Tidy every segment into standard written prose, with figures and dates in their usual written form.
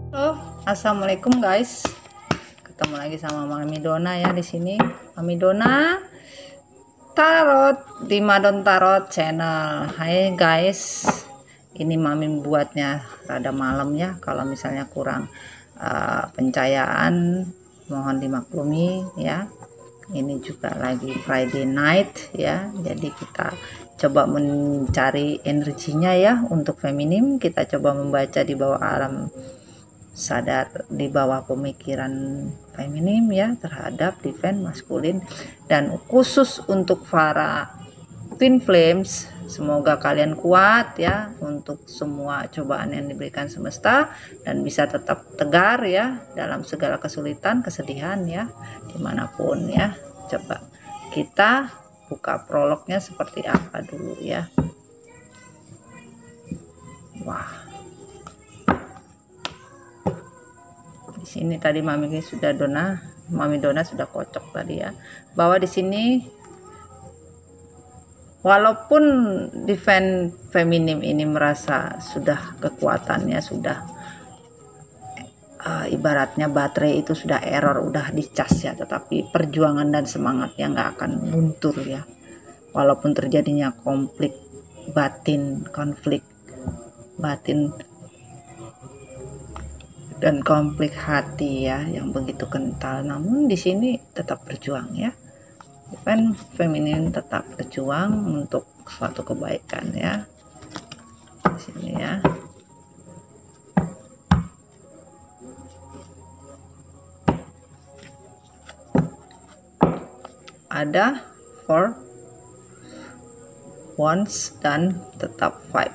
Halo, assalamualaikum guys. Ketemu lagi sama Mami Dona ya di sini. Mami Dona Tarot di Madon Tarot Channel. Hai guys, ini Mami buatnya rada malam ya. Kalau misalnya kurang pencahayaan, mohon dimaklumi ya. Ini juga lagi Friday night ya, jadi kita coba mencari energinya ya untuk feminim. Kita coba membaca di bawah alam sadar, di bawah pemikiran feminim ya terhadap divine maskulin, dan khusus untuk para twin flames, semoga kalian kuat ya untuk semua cobaan yang diberikan semesta dan bisa tetap tegar ya dalam segala kesulitan, kesedihan ya dimanapun ya. Coba kita buka prolognya seperti apa dulu ya. Wah, di sini tadi Mami Dona sudah kocok tadi ya, bahwa di sini walaupun divine feminim ini merasa sudah kekuatannya sudah ibaratnya baterai itu sudah error, udah dicas ya, tetapi perjuangan dan semangatnya nggak akan luntur ya, walaupun terjadinya konflik batin dan konflik hati ya yang begitu kental, namun di sini tetap berjuang ya. Divine feminin tetap berjuang untuk suatu kebaikan ya. Di sini ya. Ada 4 wands dan tetap 5.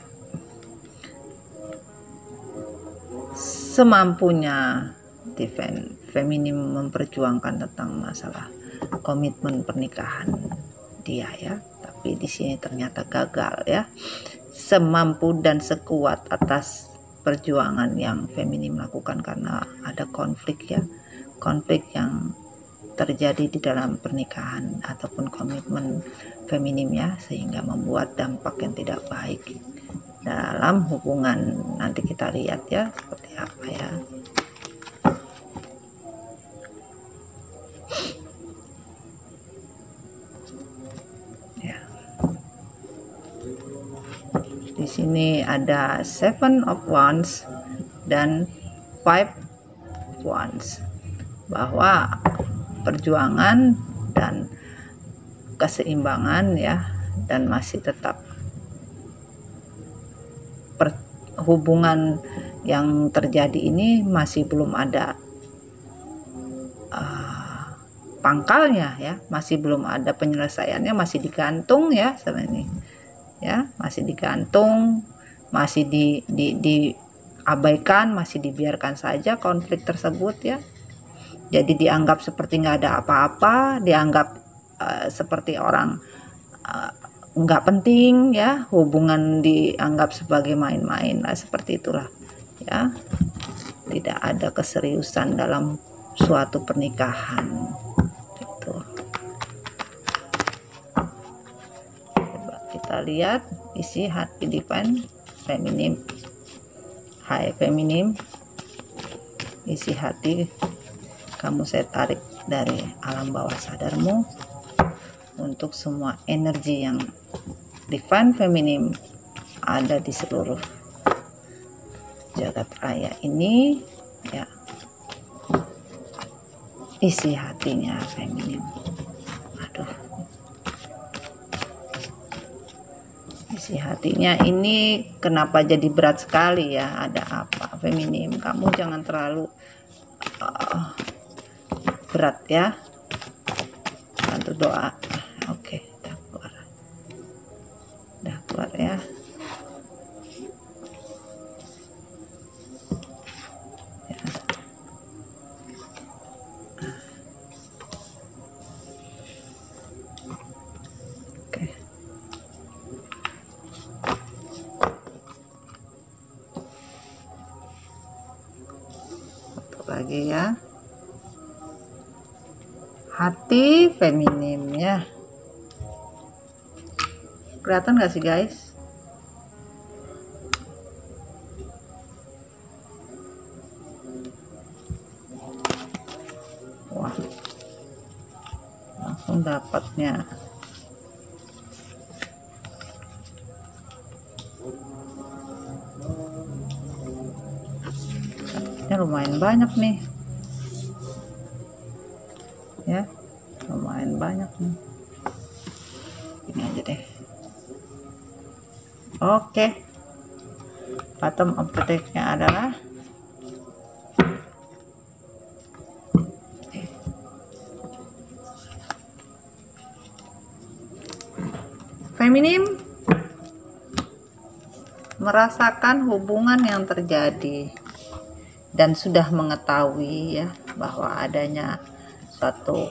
Semampunya divine feminim memperjuangkan tentang masalah komitmen pernikahan dia ya, tapi di sini ternyata gagal ya. Semampu dan sekuat atas perjuangan yang feminim lakukan karena ada konflik ya, konflik yang terjadi di dalam pernikahan ataupun komitmen feminim ya, sehingga membuat dampak yang tidak baik dalam hubungan. Nanti kita lihat ya seperti apa ya. Di sini ada 7 of wands dan 5 wands, bahwa perjuangan dan keseimbangan ya, dan masih tetap hubungan yang terjadi ini masih belum ada pangkalnya ya, masih belum ada penyelesaiannya, masih digantung ya sebenarnya ya, masih digantung, masih diabaikan, masih dibiarkan saja konflik tersebut ya. Jadi dianggap seperti nggak ada apa-apa, dianggap seperti orang nggak penting ya, hubungan dianggap sebagai main-main lah, seperti itulah ya. Tidak ada keseriusan dalam suatu pernikahan gitu. Coba kita lihat isi hati divine feminim, hai feminim, isi hati kamu saya tarik dari alam bawah sadarmu untuk semua energi yang divine feminim ada di seluruh jagat raya ini ya. Isi hatinya feminim. Aduh, isi hatinya ini kenapa jadi berat sekali ya? Ada apa feminim? Kamu jangan terlalu berat ya, bantu doa. Oke, udah keluar ya. Oke, satu lagi ya, hati feminim ya. Kelihatan gak sih guys? rapatnya. Ini lumayan banyak nih ya, lumayan banyak nih. Ini aja deh. Oke, bottom of the deck-nya adalah feminim merasakan hubungan yang terjadi dan sudah mengetahui ya bahwa adanya suatu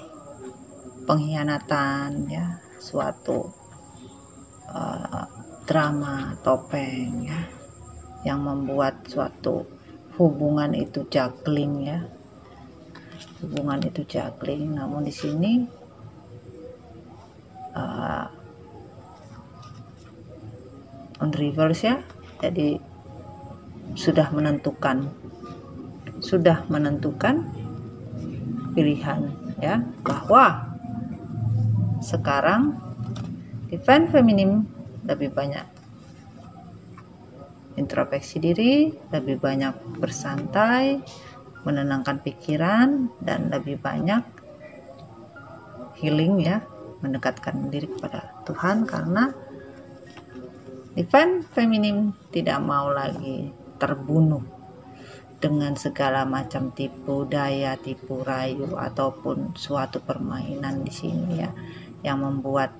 pengkhianatan ya, suatu drama topeng ya, yang membuat suatu hubungan itu juggling ya, hubungan itu juggling. Namun di sini on reverse ya, jadi sudah menentukan pilihan ya, bahwa sekarang divine feminim lebih banyak introspeksi diri, lebih banyak bersantai, menenangkan pikiran, dan lebih banyak healing ya, mendekatkan diri kepada Tuhan, karena divine feminim tidak mau lagi terbunuh dengan segala macam tipu daya, tipu rayu, ataupun suatu permainan di sini ya, yang membuat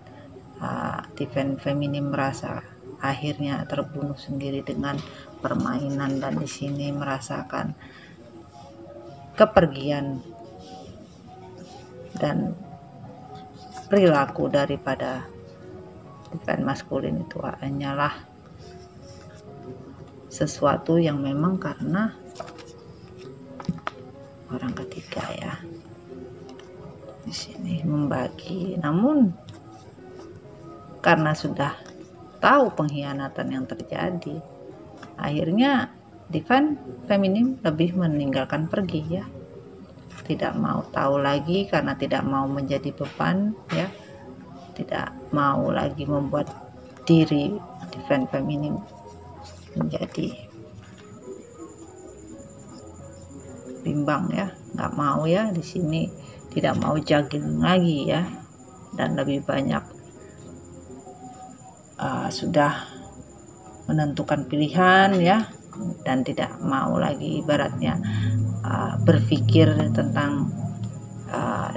divine feminim merasa akhirnya terbunuh sendiri dengan permainan, dan di sini merasakan kepergian dan perilaku daripada divine maskulin itu hanyalah sesuatu yang memang karena orang ketiga ya, di sini membagi. Namun karena sudah tahu pengkhianatan yang terjadi, akhirnya divine feminim lebih meninggalkan pergi ya, tidak mau tahu lagi karena tidak mau menjadi beban ya, tidak mau lagi membuat diri divine feminim menjadi bimbang ya, nggak mau ya, di sini tidak mau juggling lagi ya, dan lebih banyak sudah menentukan pilihan ya, dan tidak mau lagi ibaratnya berpikir tentang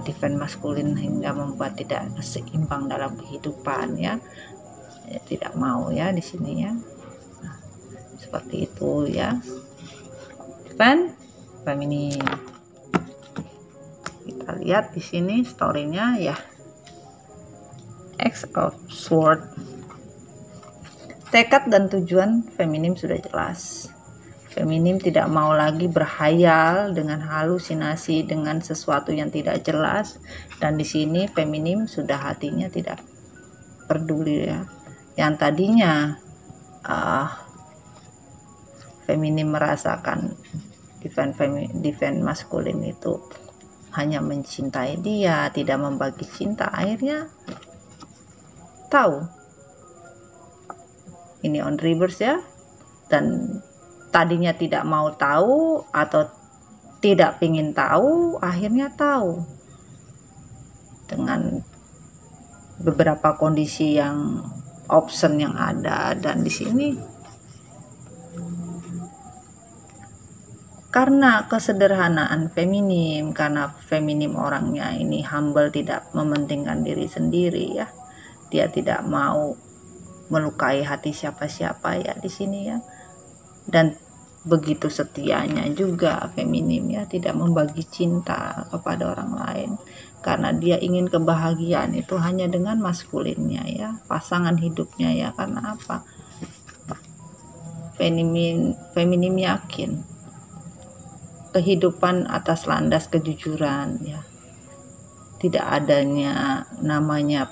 divine maskulin hingga membuat tidak seimbang dalam kehidupan ya, tidak mau ya di sini ya. Nah, seperti itu ya, divine feminim. Kita lihat di sini storynya ya, X of Sword. Tekad dan tujuan feminim sudah jelas. Feminim tidak mau lagi berhayal dengan halusinasi dengan sesuatu yang tidak jelas, dan di sini feminim sudah hatinya tidak peduli ya. Yang tadinya feminim merasakan divine maskulin itu hanya mencintai dia, tidak membagi cinta, akhirnya tahu ini on reverse ya, dan tadinya tidak mau tahu atau tidak ingin tahu, akhirnya tahu dengan beberapa kondisi yang option yang ada. Dan di sini karena kesederhanaan feminim, karena feminim orangnya ini humble, tidak mementingkan diri sendiri ya, dia tidak mau melukai hati siapa-siapa ya di sini ya, dan begitu setianya juga feminim ya, tidak membagi cinta kepada orang lain, karena dia ingin kebahagiaan itu hanya dengan maskulinnya ya, pasangan hidupnya ya. Karena apa? Feminim yakin kehidupan atas landas kejujuran ya, tidak adanya namanya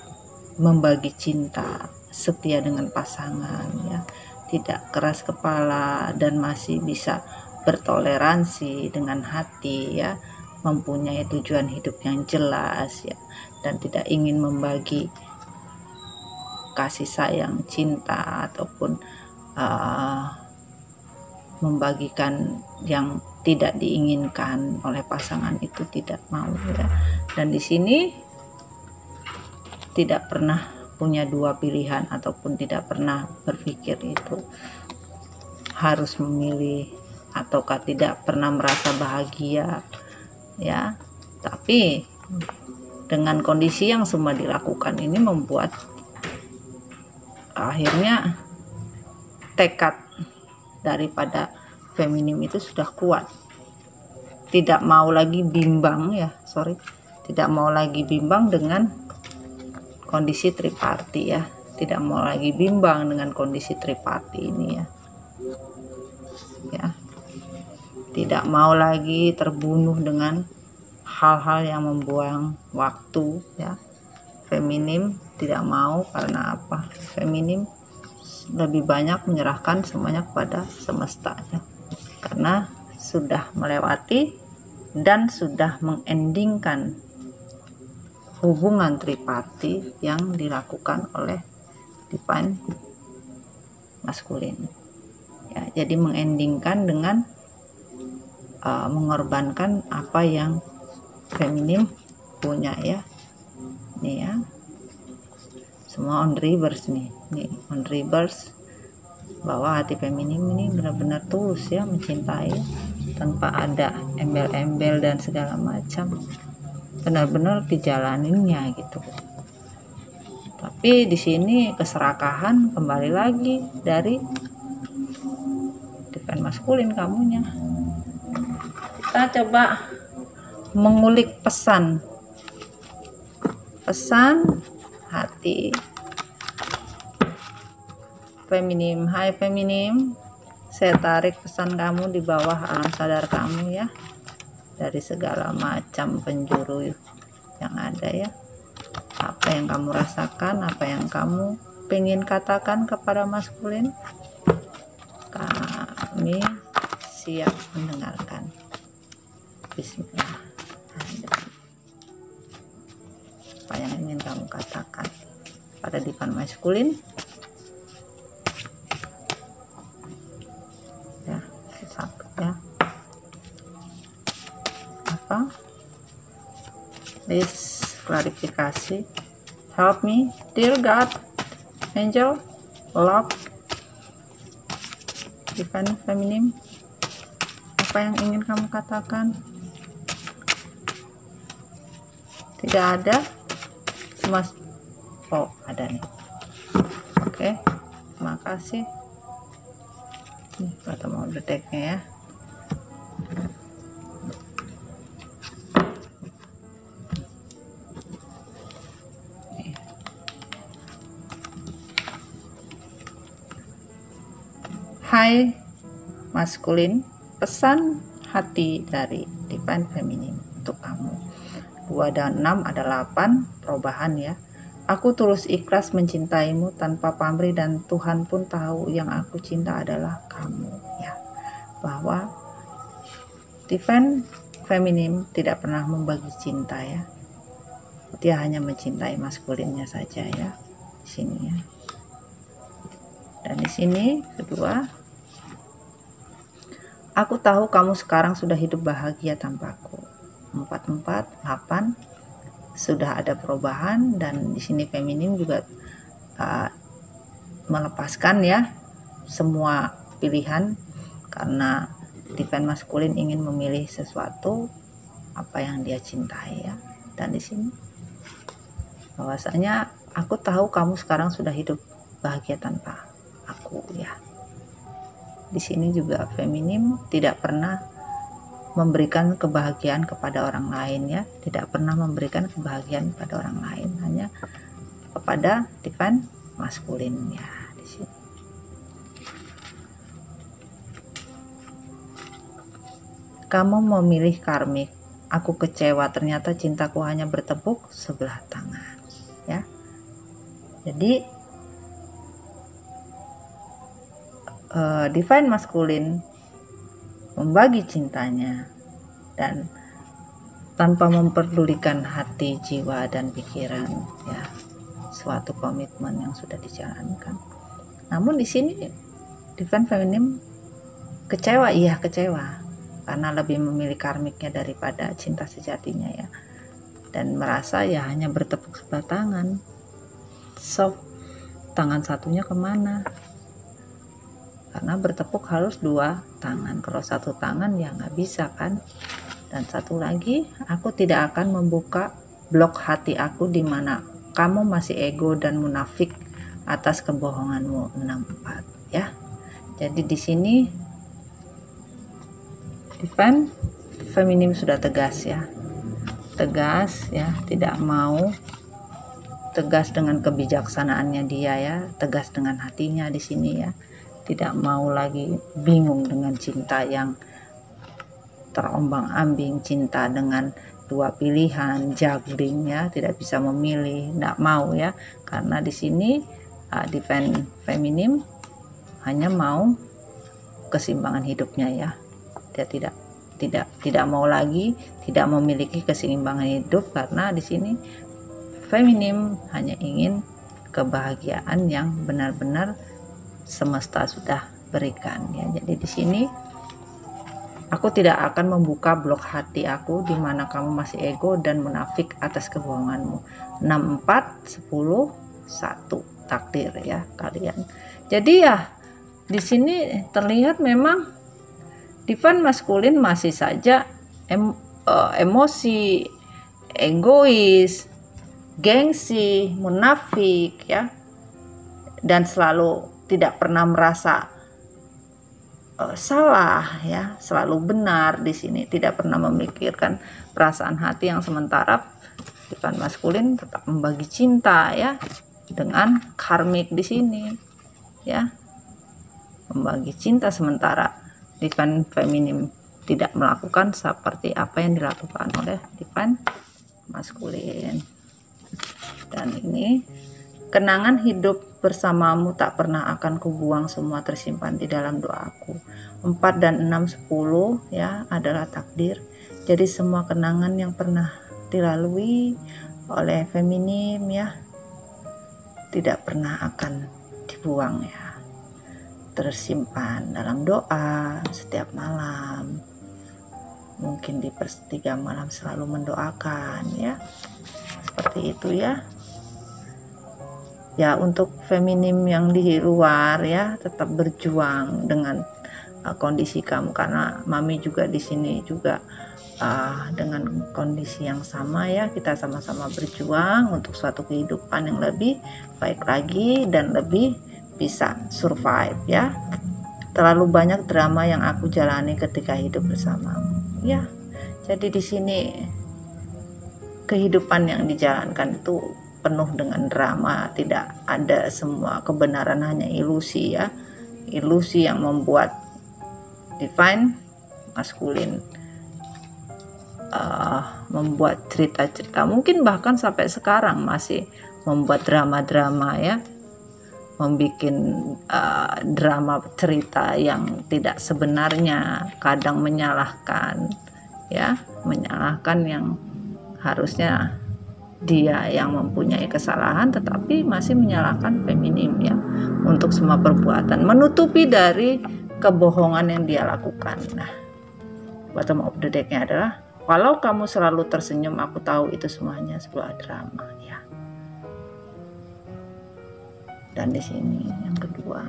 membagi cinta, setia dengan pasangan ya, tidak keras kepala, dan masih bisa bertoleransi dengan hati ya, mempunyai tujuan hidup yang jelas ya, dan tidak ingin membagi kasih sayang, cinta, ataupun membagikan yang tidak diinginkan oleh pasangan, itu tidak mau ya. Dan di sini tidak pernah punya dua pilihan, ataupun tidak pernah berpikir itu harus memilih, ataukah tidak pernah merasa bahagia ya. Tapi dengan kondisi yang semua dilakukan ini membuat akhirnya tekad daripada feminim itu sudah kuat, tidak mau lagi bimbang ya, tidak mau lagi bimbang dengan kondisi triparti ya, tidak mau lagi bimbang dengan kondisi triparti ini ya, tidak mau lagi terbunuh dengan hal-hal yang membuang waktu ya. Feminim tidak mau, karena apa? Feminim lebih banyak menyerahkan semuanya kepada semesta ya, karena sudah melewati dan sudah mengendingkan hubungan triparti yang dilakukan oleh divine maskulin ya. Jadi mengendingkan dengan mengorbankan apa yang feminim punya ya. Nih ya, semua on reverse nih on reverse, bahwa hati feminim ini benar-benar tulus ya mencintai, tanpa ada embel-embel dan segala macam, benar-benar dijalaninnya gitu. Tapi di sini keserakahan kembali lagi dari divine maskulin kamunya. Kita coba mengulik pesan hati feminim. Hai feminim, saya tarik pesan kamu di bawah alam sadar kamu ya, dari segala macam penjuru yang ada ya. Apa yang kamu rasakan, apa yang kamu pengen katakan kepada maskulin, kami siap mendengarkan. Bismillah. Apa yang ingin kamu katakan pada divine maskulin ya, satu ya. Apa? Please klarifikasi. Help me, dear God, angel, love, divine feminine. Apa yang ingin kamu katakan? Tidak ada. Mas, oh ada nih. Oke, terima kasih. Nih kata mau deteknya ya. Hai maskulin, pesan hati dari divine feminine untuk kamu. 2 dan 6 ada 8 perubahan ya. Aku tulus ikhlas mencintaimu tanpa pamrih, dan Tuhan pun tahu yang aku cinta adalah kamu ya. Bahwa divine feminine tidak pernah membagi cinta ya. Dia hanya mencintai maskulinnya saja ya di sini ya. Dan di sini kedua, aku tahu kamu sekarang sudah hidup bahagia tanpaku. 448 sudah ada perubahan, dan di sini feminim juga melepaskan ya semua pilihan, karena divine maskulin ingin memilih sesuatu apa yang dia cintai ya. Dan di sini bahwasanya aku tahu kamu sekarang sudah hidup bahagia tanpa aku ya. Di sini juga feminim tidak pernah memberikan kebahagiaan kepada orang lain ya, tidak pernah memberikan kebahagiaan kepada orang lain, hanya kepada divine maskulin ya di sini. Kamu memilih karmik. Aku kecewa, ternyata cintaku hanya bertepuk sebelah tangan ya. Jadi divine maskulin membagi cintanya, dan tanpa memperdulikan hati, jiwa, dan pikiran, ya, suatu komitmen yang sudah dijalankan. Namun di sini Divine Feminine kecewa, iya kecewa, karena lebih memilih karmiknya daripada cinta sejatinya, ya, dan merasa ya hanya bertepuk sebelah tangan. So, tangan satunya kemana? Karena bertepuk harus dua tangan, kalau satu tangan ya nggak bisa kan. Dan satu lagi, aku tidak akan membuka blok hati aku di mana kamu masih ego dan munafik atas kebohonganmu. 64, ya. Jadi di sini Divine Feminine sudah tegas, ya. Tegas, ya, tidak mau, tegas dengan kebijaksanaannya dia, ya, tegas dengan hatinya di sini, ya. Tidak mau lagi bingung dengan cinta yang terombang-ambing, cinta dengan dua pilihan, juggling, ya, tidak bisa memilih, tidak mau, ya, karena di sini Divine Feminine hanya mau keseimbangan hidupnya, ya. Dia tidak mau lagi, tidak memiliki keseimbangan hidup, karena di sini Feminine hanya ingin kebahagiaan yang benar-benar semesta sudah berikan, ya. Jadi di sini aku tidak akan membuka blok hati aku di mana kamu masih ego dan munafik atas kebohonganmu. 64, 10, 1 takdir, ya, kalian. Jadi ya di sini terlihat memang Divine Masculine masih saja emosi, egois, gengsi, munafik, ya, dan selalu tidak pernah merasa salah, ya, selalu benar di sini, tidak pernah memikirkan perasaan hati, yang sementara Divine Masculine tetap membagi cinta, ya, dengan karmik di sini, ya, membagi cinta, sementara Divine Feminine tidak melakukan seperti apa yang dilakukan oleh Divine Masculine. Dan ini kenangan hidup bersamamu tak pernah akan kubuang, semua tersimpan di dalam doaku. 4 dan 6, 10, ya, adalah takdir. Jadi semua kenangan yang pernah dilalui oleh Feminim, ya, tidak pernah akan dibuang, ya, tersimpan dalam doa setiap malam. Mungkin di sepertiga malam selalu mendoakan, ya, seperti itu, ya. Ya, untuk Feminim yang di luar, ya, tetap berjuang dengan kondisi kamu, karena Mami juga di sini juga dengan kondisi yang sama, ya. Kita sama-sama berjuang untuk suatu kehidupan yang lebih baik lagi dan lebih bisa survive, ya. Terlalu banyak drama yang aku jalani ketika hidup bersamamu, ya. Jadi di sini kehidupan yang dijalankan itu penuh dengan drama, tidak ada semua kebenaran, hanya ilusi, ya, ilusi yang membuat Divine Masculine membuat cerita-cerita, mungkin bahkan sampai sekarang masih membuat drama-drama, ya, membuat drama cerita yang tidak sebenarnya, kadang menyalahkan, ya, menyalahkan yang harusnya dia yang mempunyai kesalahan, tetapi masih menyalahkan Feminim, ya, untuk semua perbuatan, menutupi dari kebohongan yang dia lakukan. Nah, bottom of the deck-nya adalah, walau kamu selalu tersenyum, aku tahu itu semuanya sebuah drama, ya. Dan di sini yang kedua,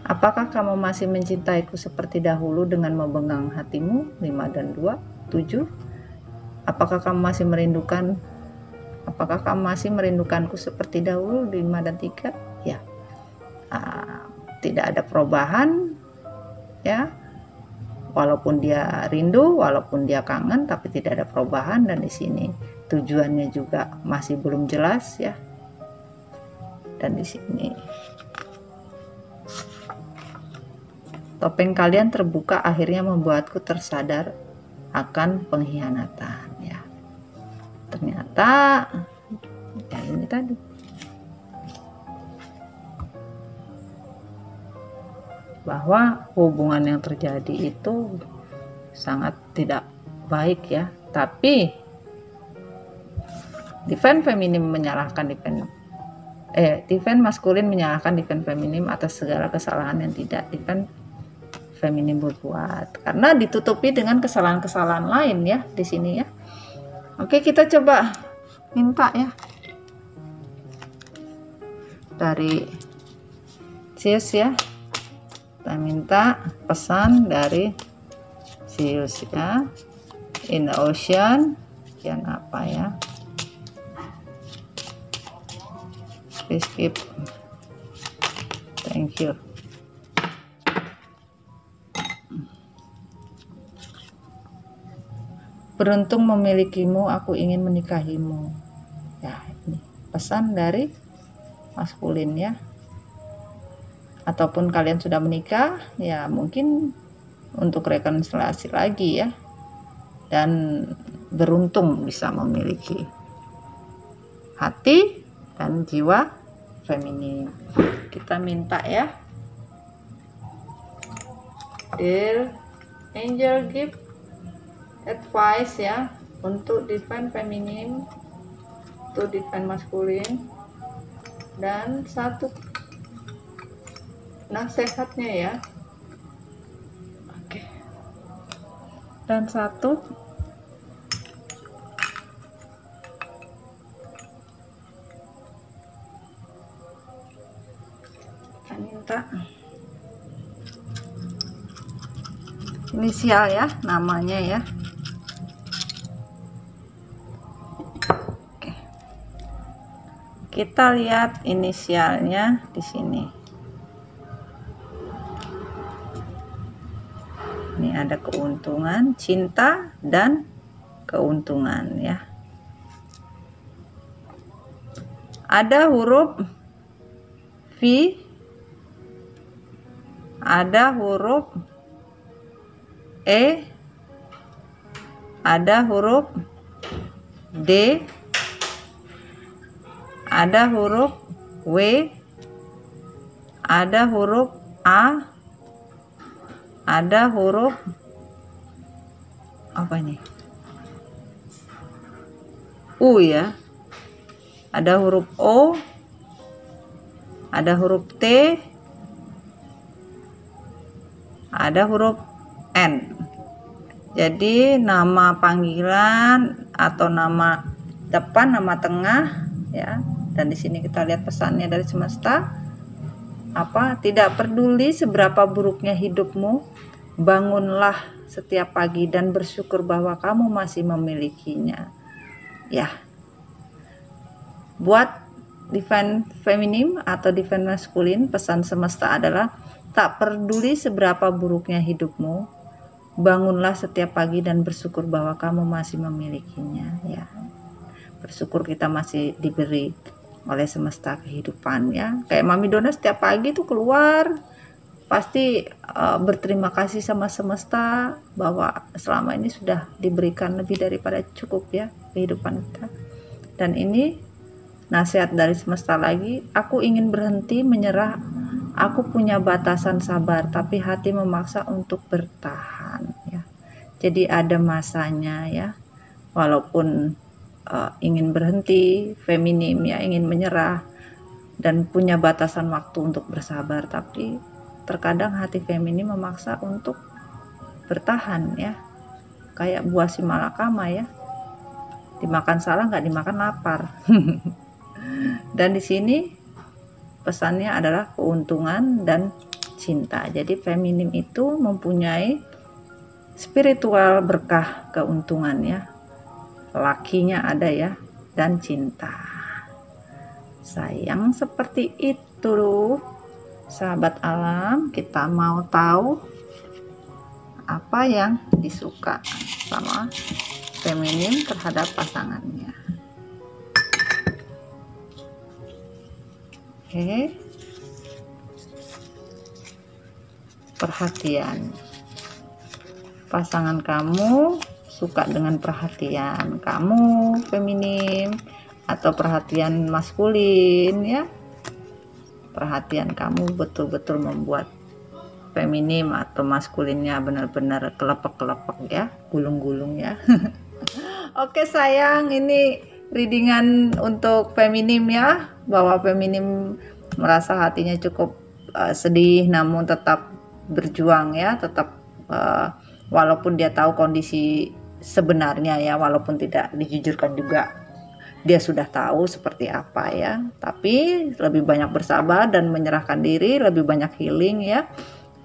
apakah kamu masih mencintaiku seperti dahulu dengan memegang hatimu? 5 dan 2, 7. Apakah kamu masih merindukanku seperti dahulu? 5 dan 3, ya. Tidak ada perubahan, ya. Walaupun dia rindu, walaupun dia kangen, tapi tidak ada perubahan. Dan di sini tujuannya juga masih belum jelas, ya. Dan di sini topeng kalian terbuka, akhirnya membuatku tersadar akan pengkhianatan, ya. Ternyata ya ini tadi, bahwa hubungan yang terjadi itu sangat tidak baik ya. Tapi divine feminim menyalahkan divine maskulin menyalahkan divine feminim atas segala kesalahan yang tidak divine feminim berbuat, karena ditutupi dengan kesalahan-kesalahan lain ya di sini ya. Oke, kita coba minta ya dari Zeus ya. Kita minta pesan dari Zeus ya. In the ocean, yang apa ya? Please keep. Thank you. Beruntung memilikimu, aku ingin menikahimu. Ya, ini pesan dari maskulin ya. Ataupun kalian sudah menikah, ya mungkin untuk rekonsiliasi lagi ya. Dan beruntung bisa memiliki hati dan jiwa feminim. Kita minta ya. Dear angel, give advice ya untuk divine feminim, untuk divine maskulin, dan satu nasihatnya ya. Oke. Dan satu kita minta inisial ya, namanya ya. Oke. Kita lihat inisialnya di sini. Ini ada keuntungan, cinta, dan keuntungan ya. Ada huruf V, ada huruf E, ada huruf D, ada huruf W, ada huruf A, ada huruf apa ini? U ya. Ada huruf O, ada huruf T, ada huruf N. Jadi nama panggilan atau nama depan, nama tengah ya. Dan di sini kita lihat pesannya dari semesta. Apa? Tidak peduli seberapa buruknya hidupmu, bangunlah setiap pagi dan bersyukur bahwa kamu masih memilikinya. Ya. Buat divine feminim atau divine maskulin, pesan semesta adalah tak peduli seberapa buruknya hidupmu, bangunlah setiap pagi dan bersyukur bahwa kamu masih memilikinya. Ya. Bersyukur kita masih diberi oleh semesta kehidupan ya. Kayak Mami Dona setiap pagi tuh keluar pasti berterima kasih sama semesta bahwa selama ini sudah diberikan lebih daripada cukup ya kehidupan kita. Dan ini nasihat dari semesta lagi, aku ingin berhenti menyerah, aku punya batasan sabar tapi hati memaksa untuk bertahan ya. Jadi ada masanya ya, walaupun ingin berhenti, feminim ya, ingin menyerah dan punya batasan waktu untuk bersabar, tapi terkadang hati feminim memaksa untuk bertahan ya, kayak buah si malakama ya, dimakan salah nggak dimakan lapar. Dan di sini pesannya adalah keuntungan dan cinta. Jadi feminim itu mempunyai spiritual berkah, keuntungan ya, lakinya ada ya, dan cinta. Sayang seperti itu sahabat alam. Kita mau tahu apa yang disuka sama feminim terhadap pasangannya. Oke. Perhatian. Pasangan kamu suka dengan perhatian kamu feminim atau perhatian maskulin ya. Perhatian kamu betul-betul membuat feminim atau maskulinnya benar-benar kelepek-kelepek ya, gulung-gulung ya. Oke sayang, ini readingan untuk feminim ya, bahwa feminim merasa hatinya cukup sedih namun tetap berjuang ya, tetap walaupun dia tahu kondisi sebenarnya ya, walaupun tidak dijujurkan juga dia sudah tahu seperti apa ya, tapi lebih banyak bersabar dan menyerahkan diri, lebih banyak healing ya,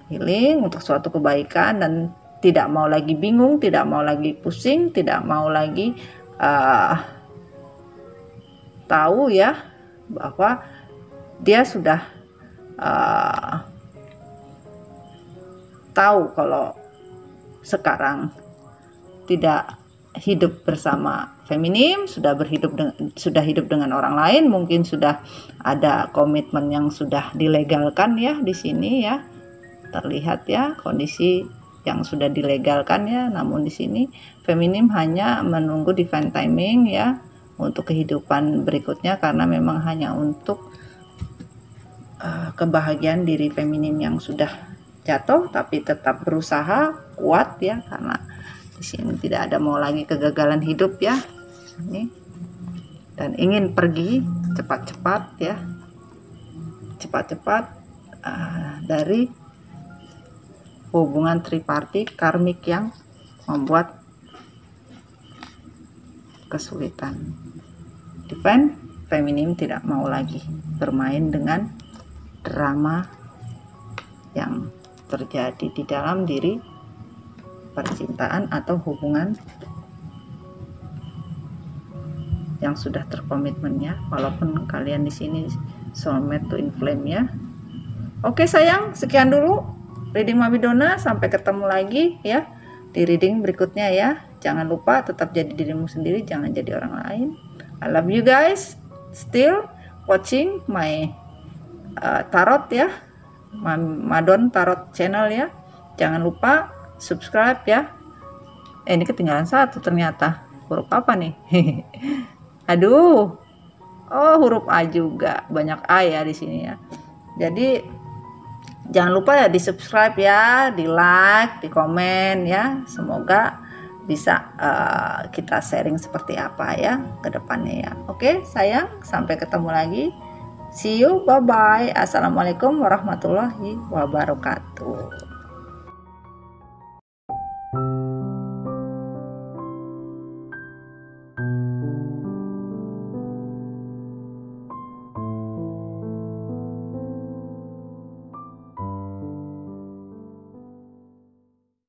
healing untuk suatu kebaikan, dan tidak mau lagi bingung, tidak mau lagi pusing, tidak mau lagi tahu ya bahwa dia sudah tahu kalau sekarang tidak hidup bersama feminim, sudah hidup dengan orang lain, mungkin sudah ada komitmen yang sudah dilegalkan ya di sini ya, terlihat ya kondisi yang sudah dilegalkan ya. Namun di sini feminim hanya menunggu divine timing ya untuk kehidupan berikutnya, karena memang hanya untuk kebahagiaan diri feminim yang sudah jatuh tapi tetap berusaha kuat ya, karena di sini tidak ada mau lagi kegagalan hidup ya ini, dan ingin pergi cepat-cepat ya, cepat-cepat dari hubungan tripartit karmik yang membuat kesulitan. Divine feminim tidak mau lagi bermain dengan drama yang terjadi di dalam diri percintaan atau hubungan yang sudah terkomitmen ya, walaupun kalian di sini soulmate to inflame ya. Oke sayang, sekian dulu reading Mami Donna, sampai ketemu lagi ya di reading berikutnya ya. Jangan lupa tetap jadi dirimu sendiri, jangan jadi orang lain. I love you guys, still watching my tarot ya, Madon Tarot channel ya. Jangan lupa subscribe ya. Ini ketinggalan satu ternyata, huruf apa nih? Aduh, oh huruf A juga, banyak A ya di sini ya. Jadi jangan lupa ya di subscribe ya, di like, di komen ya. Semoga bisa kita sharing seperti apa ya ke depannya ya. Oke sayang, sampai ketemu lagi. See you, bye bye. Assalamualaikum warahmatullahi wabarakatuh.